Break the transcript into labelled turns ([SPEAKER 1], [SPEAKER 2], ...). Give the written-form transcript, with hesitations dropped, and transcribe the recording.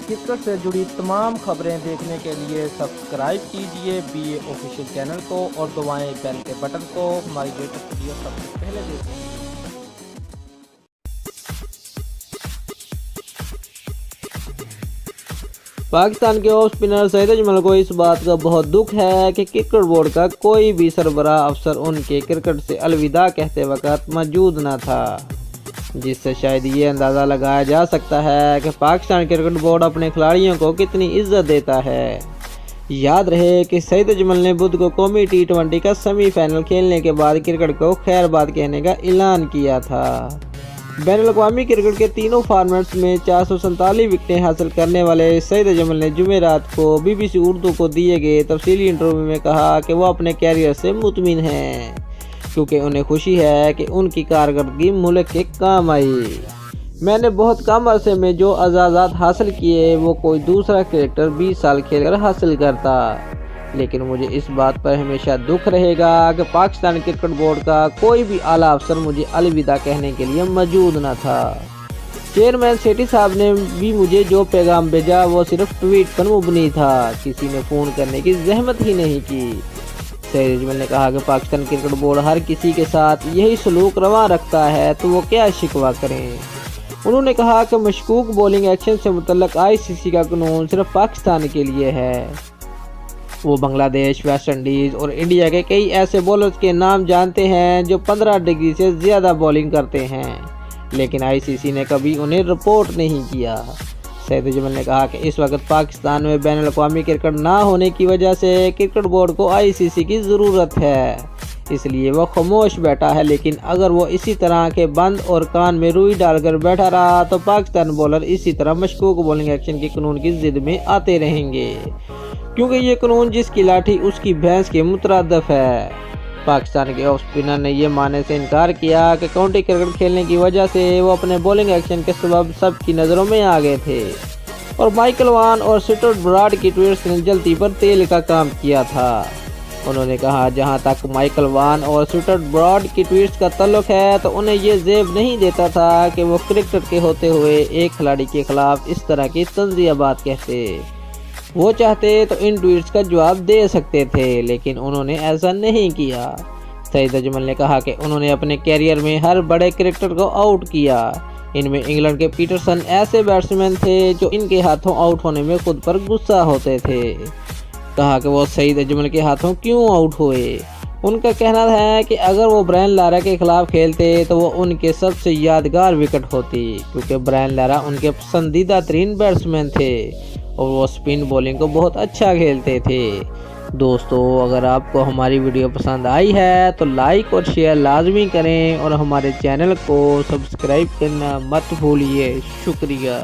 [SPEAKER 1] Cricket سے جڑی تمام خبریں دیکھنے کے لیے سبسکرائب کیجئے BA آفیشیل چینل کو اور دبائیں بیل کے بٹن کو۔ ہماری لیٹسٹ ویڈیو سب سے پہلے دیکھیں۔
[SPEAKER 2] پاکستان کے آف اسپنر سعید اجمل کو اس بات کا بہت دکھ ہے کہ کرکٹ بورڈ کا کوئی بھی سربراہ افسر ان کے کرکٹ سے الوداع کہتے وقت موجود نہ تھا، جس سے شاید یہ اندازہ لگایا جا سکتا ہے کہ پاکستان کرکٹ بورڈ اپنے کھلاڑیوں کو کتنی عزت دیتا ہے۔ یاد رہے کہ سعید اجمل نے بدھ کو قومی T20 کا سیمی فائنل کھیلنے کے بعد کرکٹ کو خیر بات کہنے کا اعلان کیا تھا۔ بین الاقوامی کرکٹ کے تینوں فارمیٹس میں 447 وکٹیں حاصل کرنے والے سعید اجمل نے جمعرات کو BBC اردو کو دیے گئے تفصیلی انٹرویو میں کہا کہ وہ اپنے کیریئر سے مطمئن ہیں، کیونکہ انہیں خوشی ہے کہ ان کی کارکردگی ملک کے کام آئی۔ میں نے بہت کم عرصے میں جو اعزازات حاصل کیے وہ کوئی دوسرا کرکٹر 20 سال کھیل کر حاصل کرتا، لیکن مجھے اس بات پر ہمیشہ دکھ رہے گا کہ پاکستان کرکٹ بورڈ کا کوئی بھی اعلیٰ افسر مجھے الوداع کہنے کے لیے موجود نہ تھا۔ چیئرمین سیٹھی صاحب نے بھی مجھے جو پیغام بھیجا وہ صرف ٹویٹ پر مبنی تھا، کسی نے فون کرنے کی زحمت ہی نہیں کی۔ سعید اجمل نے کہا کہ پاکستان کرکٹ بورڈ ہر کسی کے ساتھ یہی سلوک رواں رکھتا ہے تو وہ کیا شکوہ کریں۔ انہوں نے کہا کہ مشکوک بولنگ ایکشن سے متعلق ICC کا قانون صرف پاکستان کے لیے ہے۔ وہ بنگلہ دیش، ویسٹ انڈیز اور انڈیا کے کئی ایسے بولرز کے نام جانتے ہیں جو 15 ڈگری سے زیادہ بولنگ کرتے ہیں، لیکن ICC نے کبھی انہیں رپورٹ نہیں کیا۔ سعید اجمل نے کہا کہ اس وقت پاکستان میں بین الاقوامی کرکٹ نہ ہونے کی وجہ سے کرکٹ بورڈ کو ICC کی ضرورت ہے، اس لیے وہ خاموش بیٹھا ہے، لیکن اگر وہ اسی طرح کے بند اور کان میں روئی ڈال کر بیٹھا رہا تو پاکستان بولر اسی طرح مشکوک بولنگ ایکشن کے قانون کی ضد میں آتے رہیں گے، کیونکہ یہ قانون جس کی لاٹھی اس کی بھینس کے مترادف ہے۔ پاکستان کے آف اسپنر نے یہ ماننے سے انکار کیا کہ کاؤنٹی کرکٹ کھیلنے کی وجہ سے وہ اپنے بولنگ ایکشن کے سبب سب کی نظروں میں آ گئے تھے، اور مائیکل وان اور سٹورٹ براڈ کی ٹویٹس نے جلتی پر تیل کا کام کیا تھا۔ انہوں نے کہا جہاں تک مائیکل وان اور سٹورٹ براڈ کی ٹویٹس کا تعلق ہے تو انہیں یہ زیب نہیں دیتا تھا کہ وہ کرکٹر کے ہوتے ہوئے ایک کھلاڑی کے خلاف اس طرح کی طنزیہ بات کہتے۔ وہ چاہتے تو ان ٹویٹس کا جواب دے سکتے تھے، لیکن انہوں نے ایسا نہیں کیا۔ سعید اجمل نے کہا کہ انہوں نے اپنے کیریئر میں ہر بڑے کرکٹر کو آؤٹ کیا، ان میں انگلینڈ کے پیٹرسن ایسے بیٹسمین تھے جو ان کے ہاتھوں آؤٹ ہونے میں خود پر غصہ ہوتے تھے۔ کہا کہ وہ سعید اجمل کے ہاتھوں کیوں آؤٹ ہوئے۔ ان کا کہنا ہے کہ اگر وہ برائن لارا کے خلاف کھیلتے تو وہ ان کے سب سے یادگار وکٹ ہوتی، کیونکہ برائن لارا ان کے پسندیدہ ترین بیٹسمین تھے اور وہ سپن بولنگ کو بہت اچھا کھیلتے تھے۔ دوستو، اگر آپ کو ہماری ویڈیو پسند آئی ہے تو لائک اور شیئر لازمی کریں اور ہمارے چینل کو سبسکرائب کرنا مت بھولیے۔ شکریہ۔